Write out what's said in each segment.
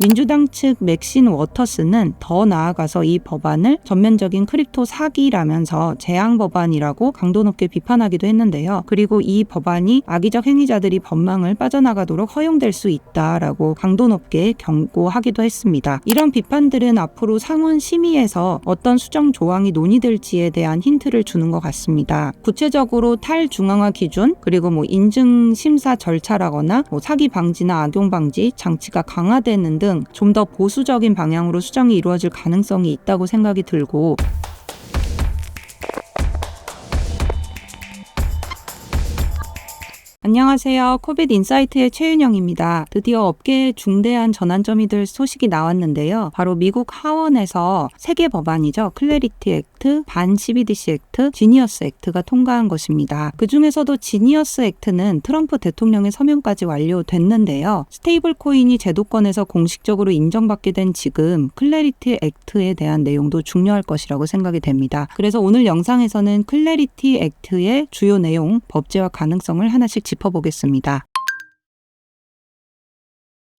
민주당 측 맥신 워터스는 더 나아가서 이 법안을 전면적인 크립토 사기라면서 재앙 법안이라고 강도 높게 비판하기도 했는데요. 그리고 이 법안이 악의적 행위자들이 법망을 빠져나가도록 허용될 수 있다라고 강도 높게 경고하기도 했습니다. 이런 비판들은 앞으로 상원 심의에서 어떤 수정 조항이 논의될지에 대한 힌트를 주는 것 같습니다. 구체적으로 탈중앙화 기준, 그리고 인증 심사 절차라거나 사기 방지나 악용 방지 장치가 강화되는 등 좀 더 보수적인 방향으로 수정이 이루어질 가능성이 있다고 생각이 들고, 안녕하세요. 코빗 인사이트의 최윤영입니다. 드디어 업계에 중대한 전환점이 될 소식이 나왔는데요. 바로 미국 하원에서 세 개 법안이죠. 클래리티 액트, 반 CBDC 액트, 지니어스 액트가 통과한 것입니다. 그 중에서도 지니어스 액트는 트럼프 대통령의 서명까지 완료됐는데요. 스테이블 코인이 제도권에서 공식적으로 인정받게 된 지금 클래리티 액트에 대한 내용도 중요할 것이라고 생각이 됩니다. 그래서 오늘 영상에서는 클래리티 액트의 주요 내용, 법제화 가능성을 하나씩 짚어보겠습니다.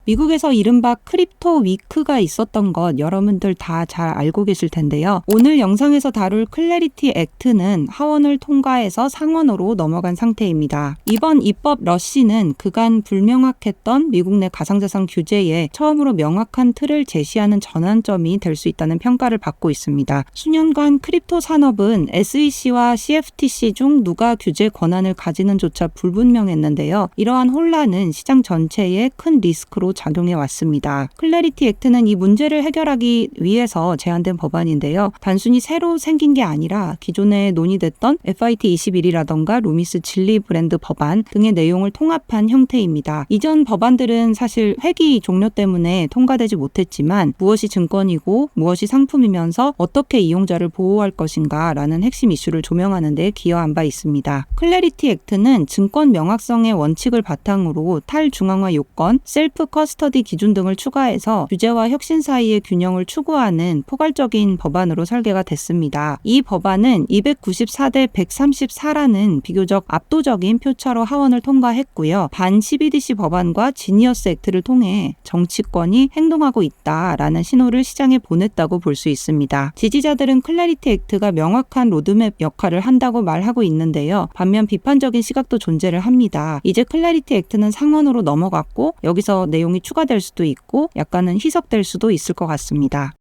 미국에서 이른바 크립토 위크가 있었던 것 여러분들 다 잘 알고 계실 텐데요. 오늘 영상에서 다룰 클래리티 액트는 하원을 통과해서 상원으로 넘어간 상태입니다. 이번 입법 러시는 그간 불명확했던 미국 내 가상자산 규제에 처음으로 명확한 틀을 제시하는 전환점이 될 수 있다는 평가를 받고 있습니다. 수년간 크립토 산업은 SEC와 CFTC 중 누가 규제 권한을 가지는조차 불분명했는데요. 이러한 혼란은 시장 전체에 큰 리스크로 작용해 왔습니다. 클래리티 액트는 이 문제를 해결하기 위해서 제안된 법안인데요. 단순히 새로 생긴 게 아니라 기존에 논의됐던 FIT21이라던가 루미스 진리 브랜드 법안 등의 내용을 통합한 형태입니다. 이전 법안들은 사실 회기 종료 때문에 통과되지 못했지만 무엇이 증권이고 무엇이 상품이면서 어떻게 이용자를 보호할 것인가 라는 핵심 이슈를 조명하는 데 기여한 바 있습니다. 클래리티 액트는 증권 명확성의 원칙을 바탕으로 탈중앙화 요건, 셀프 커스터디 기준 등을 추가해서 규제와 혁신 사이의 균형을 추구하는 포괄적인 법안으로 설계가 됐습니다. 이 법안은 294대 134라는 비교적 압도적인 표차로 하원을 통과했고요. 반 CBDC 법안과 지니어스 액트를 통해 정치권이 행동하고 있다라는 신호를 시장에 보냈다고 볼 수 있습니다. 지지자들은 클래리티 액트가 명확한 로드맵 역할을 한다고 말하고 있는데요. 반면 비판적인 시각도 존재를 합니다. 이제 클래리티 액트는 상원으로 넘어갔고 여기서 내용이 추가될 수도 있고 약간은 희석될 수도 있을 것 같습니다.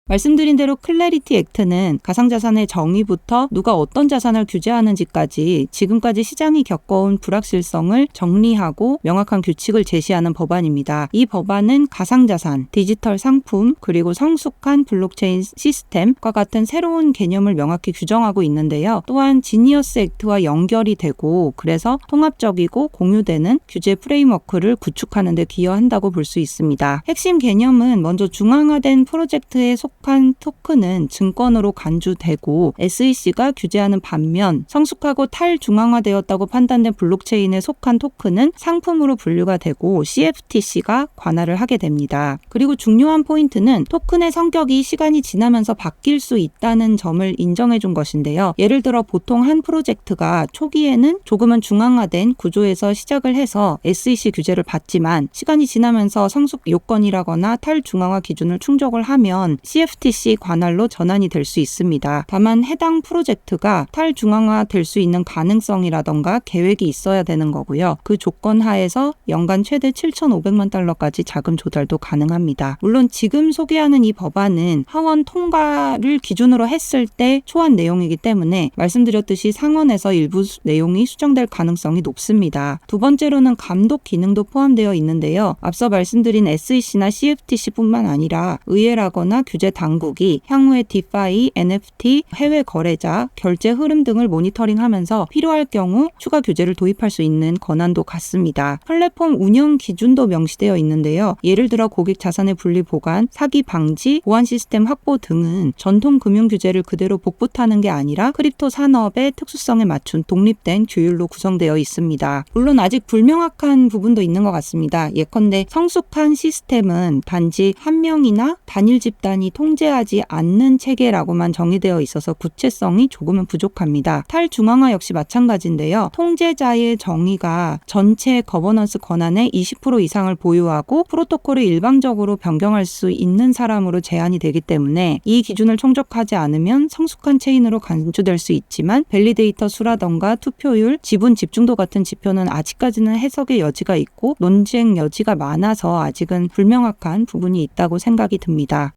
말씀드린 대로 클래리티 액트는 가상자산의 정의부터 누가 어떤 자산을 규제하는지까지 지금까지 시장이 겪어온 불확실성을 정리하고 명확한 규칙을 제시하는 법안입니다. 이 법안은 가상자산, 디지털 상품, 그리고 성숙한 블록체인 시스템과 같은 새로운 개념을 명확히 규정하고 있는데요. 또한 지니어스 액트와 연결이 되고 그래서 통합적이고 공유되는 규제 프레임워크를 구축하는 데 기여한다고 볼 수 있습니다. 핵심 개념은 먼저 중앙화된 프로젝트에 속한 토큰은 증권으로 간주되고 SEC가 규제하는 반면 성숙하고 탈중앙화되었다고 판단된 블록체인에 속한 토큰은 상품으로 분류가 되고 CFTC가 관할을 하게 됩니다. 그리고 중요한 포인트는 토큰의 성격이 시간이 지나면서 바뀔 수 있다는 점을 인정해 준 것인데요. 예를 들어 보통 한 프로젝트가 초기에는 조금은 중앙화된 구조에서 시작을 해서 SEC 규제를 받지만 시간이 지나면서 성숙 요건이라거나 탈중앙화 기준을 충족을 하면 CFTC 관할로 전환이 될 수 있습니다. 다만 해당 프로젝트가 탈중앙화 될 수 있는 가능성이라던가 계획이 있어야 되는 거고요. 그 조건 하에서 연간 최대 7,500만 달러까지 자금 조달도 가능합니다. 물론 지금 소개하는 이 법안은 하원 통과를 기준으로 했을 때 초안 내용이기 때문에 말씀드렸듯이 상원에서 일부 내용이 수정될 가능성이 높습니다. 두 번째로는 감독 기능도 포함되어 있는데요. 앞서 말씀드린 SEC나 CFTC뿐만 아니라 의회라거나 규제 당국이 향후에 디파이, NFT, 해외 거래자, 결제 흐름 등을 모니터링하면서 필요할 경우 추가 규제를 도입할 수 있는 권한도 갖습니다. 플랫폼 운영 기준도 명시되어 있는데요. 예를 들어 고객 자산의 분리 보관, 사기 방지, 보안 시스템 확보 등은 전통 금융 규제를 그대로 복붙하는 게 아니라 크립토 산업의 특수성에 맞춘 독립된 규율로 구성되어 있습니다. 물론 아직 불명확한 부분도 있는 것 같습니다. 예컨대 성숙한 시스템은 단지 한 명이나 단일 집단이 통제 통제하지 않는 체계라고만 정의되어 있어서 구체성이 조금은 부족합니다. 탈중앙화 역시 마찬가지인데요. 통제자의 정의가 전체 거버넌스 권한의 20% 이상을 보유하고 프로토콜을 일방적으로 변경할 수 있는 사람으로 제한이 되기 때문에 이 기준을 충족하지 않으면 성숙한 체인으로 간주될 수 있지만 밸리데이터 수라던가 투표율, 지분 집중도 같은 지표는 아직까지는 해석의 여지가 있고 논쟁 여지가 많아서 아직은 불명확한 부분이 있다고 생각이 듭니다.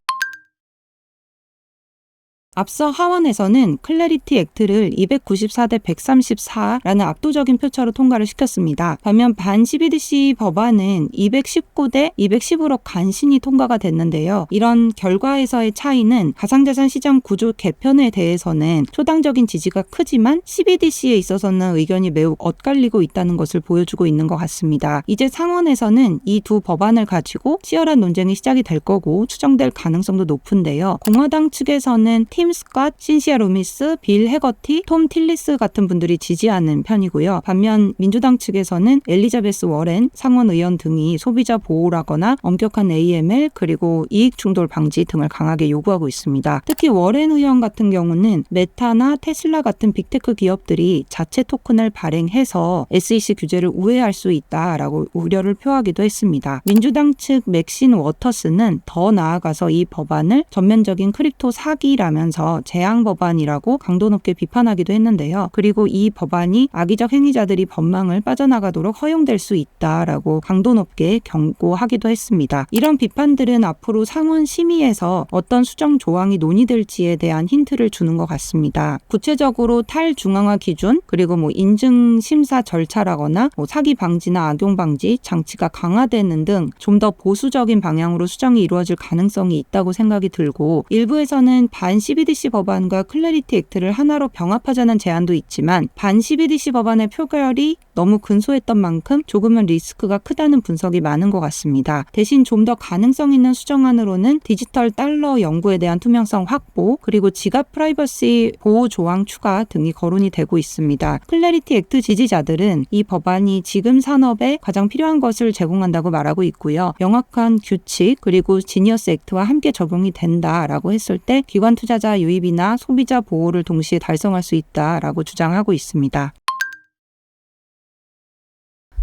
앞서 하원에서는 클래리티 액트를 294대 134라는 압도적인 표차로 통과를 시켰습니다. 반면 반 CBDC 법안은 219대 210으로 간신히 통과가 됐는데요. 이런 결과에서의 차이는 가상자산 시장 구조 개편에 대해서는 초당적인 지지가 크지만 CBDC에 있어서는 의견이 매우 엇갈리고 있다는 것을 보여주고 있는 것 같습니다. 이제 상원에서는 이 두 법안을 가지고 치열한 논쟁이 시작이 될 거고 추정될 가능성도 높은데요. 공화당 측에서는 팀 스캇, 신시아 루미스, 빌 해거티, 톰 틸리스 같은 분들이 지지하는 편이고요. 반면 민주당 측에서는 엘리자베스 워렌 상원 의원 등이 소비자 보호라거나 엄격한 AML 그리고 이익 충돌 방지 등을 강하게 요구하고 있습니다. 특히 워렌 의원 같은 경우는 메타나 테슬라 같은 빅테크 기업들이 자체 토큰을 발행해서 SEC 규제를 우회할 수 있다라고 우려를 표하기도 했습니다. 민주당 측 맥신 워터스는 더 나아가서 이 법안을 전면적인 크립토 사기라면서 재앙 법안이라고 강도 높게 비판하기도 했는데요. 그리고 이 법안이 악의적 행위자들이 법망을 빠져나가도록 허용될 수 있다라고 강도 높게 경고하기도 했습니다. 이런 비판들은 앞으로 상원 심의에서 어떤 수정 조항이 논의될지에 대한 힌트를 주는 것 같습니다. 구체적으로 탈중앙화 기준 그리고 인증 심사 절차라거나 사기 방지나 악용 방지 장치가 강화되는 등 좀 더 보수적인 방향으로 수정이 이루어질 가능성이 있다고 생각이 들고 일부에서는 반 CBDC 법안과 클래리티 액트를 하나로 병합하자는 제안도 있지만 반 CBDC 법안의 표결이 너무 근소했던 만큼 조금은 리스크가 크다는 분석이 많은 것 같습니다. 대신 좀 더 가능성 있는 수정안으로는 디지털 달러 연구에 대한 투명성 확보 그리고 지갑 프라이버시 보호 조항 추가 등이 거론이 되고 있습니다. 클래리티 액트 지지자들은 이 법안이 지금 산업에 가장 필요한 것을 제공한다고 말하고 있고요. 명확한 규칙 그리고 지니어스 액트와 함께 적용이 된다라고 했을 때 기관 투자자 유입이나 소비자 보호를 동시에 달성할 수 있다라고 주장하고 있습니다.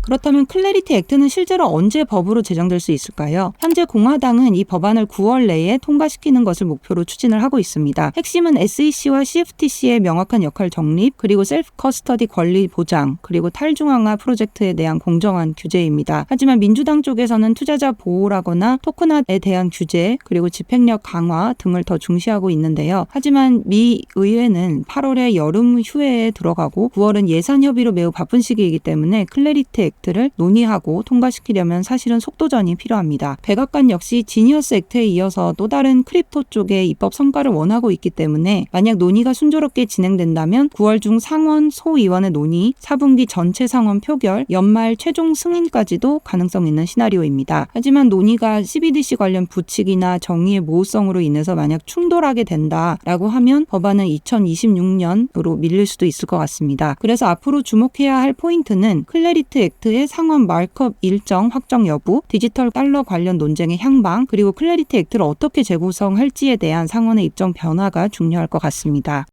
그렇다면 클래리티 액트는 실제로 언제 법으로 제정될 수 있을까요? 현재 공화당은 이 법안을 9월 내에 통과시키는 것을 목표로 추진을 하고 있습니다. 핵심은 SEC와 CFTC의 명확한 역할 정립, 그리고 셀프 커스터디 권리 보장, 그리고 탈중앙화 프로젝트에 대한 공정한 규제입니다. 하지만 민주당 쪽에서는 투자자 보호라거나 토큰화에 대한 규제, 그리고 집행력 강화 등을 더 중시하고 있는데요. 하지만 미 의회는 8월에 여름 휴회에 들어가고 9월은 예산 협의로 매우 바쁜 시기이기 때문에 클래리티 액트를 논의하고 통과시키려면 사실은 속도전이 필요합니다. 백악관 역시 지니어스 액트에 이어서 또 다른 크립토 쪽의 입법 성과를 원하고 있기 때문에 만약 논의가 순조롭게 진행된다면 9월 중 상원 소위원회 논의, 4분기 전체 상원 표결, 연말 최종 승인까지도 가능성 있는 시나리오입니다. 하지만 논의가 CBDC 관련 부칙이나 정의의 모호성으로 인해서 만약 충돌하게 된다라고 하면 법안은 2026년으로 밀릴 수도 있을 것 같습니다. 그래서 앞으로 주목해야 할 포인트는 클래리티 액트의 상원 마크업 일정 확정 여부, 디지털 달러 관련 논쟁의 향방, 그리고 클래리티 액트를 어떻게 재구성할지에 대한 상원의 입장 변화가 중요할 것 같습니다.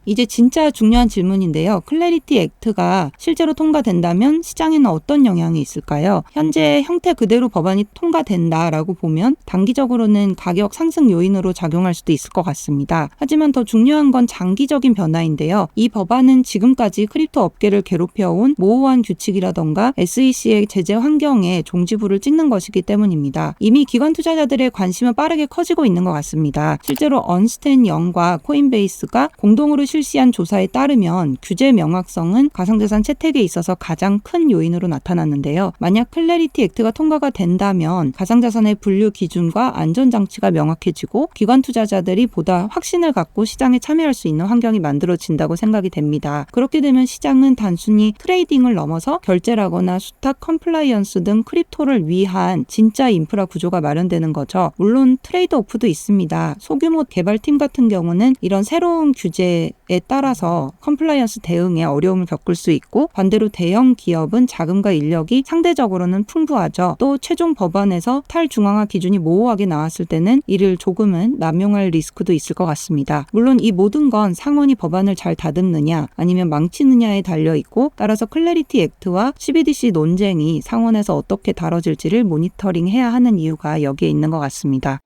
이제 진짜 중요한 질문인데요. 클래리티 액트가 실제로 통과된다면 시장에는 어떤 영향이 있을까요? 현재 형태 그대로 법안이 통과된다라고 보면 단기적으로는 가격 상승 요인으로 작용할 수도 있을 것 같습니다. 하지만 더 중요한 건 장기적인 변화인데요. 이 법안은 지금까지 크립토 업계를 괴롭혀온 모호한 규칙이라던가 SEC의 제재 환경에 종지부를 찍는 것이기 때문입니다. 이미 기관 투자자들의 관심은 빠르게 커지고 있는 것 같습니다. 실제로 언스텐 영과 코인베이스가 공동으로 실시한 조사에 따르면 규제 명확성은 가상자산 채택에 있어서 가장 큰 요인으로 나타났는데요. 만약 클래리티 액트가 통과가 된다면 가상자산의 분류 기준과 안전장치가 명확해지고 기관 투자자들이 보다 확신을 갖고 시장에 참여할 수 있는 환경이 만들어진다고 생각이 됩니다. 그렇게 되면 시장은 단순히 트레이딩을 넘어서 결제라거나 수탁 컴플라이언스 등 크립토를 위한 진짜 인프라 구조가 마련되는 거죠. 물론 트레이드 오프도 있습니다. 소규모 개발팀 같은 경우는 이런 새로운 규제 경우에 따라서 컴플라이언스 대응에 어려움을 겪을 수 있고, 반대로 대형 기업은 자금과 인력이 상대적으로는 풍부하죠. 또 최종 법안에서 탈중앙화 기준이 모호하게 나왔을 때는 이를 조금은 남용할 리스크도 있을 것 같습니다. 물론 이 모든 건 상원이 법안을 잘 다듬느냐 아니면 망치느냐에 달려있고, 따라서 클래리티 액트와 CBDC 논쟁이 상원에서 어떻게 다뤄질지를 모니터링해야 하는 이유가 여기에 있는 것 같습니다.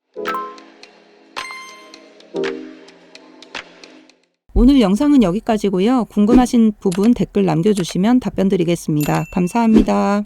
오늘 영상은 여기까지고요. 궁금하신 부분 댓글 남겨주시면 답변 드리겠습니다. 감사합니다.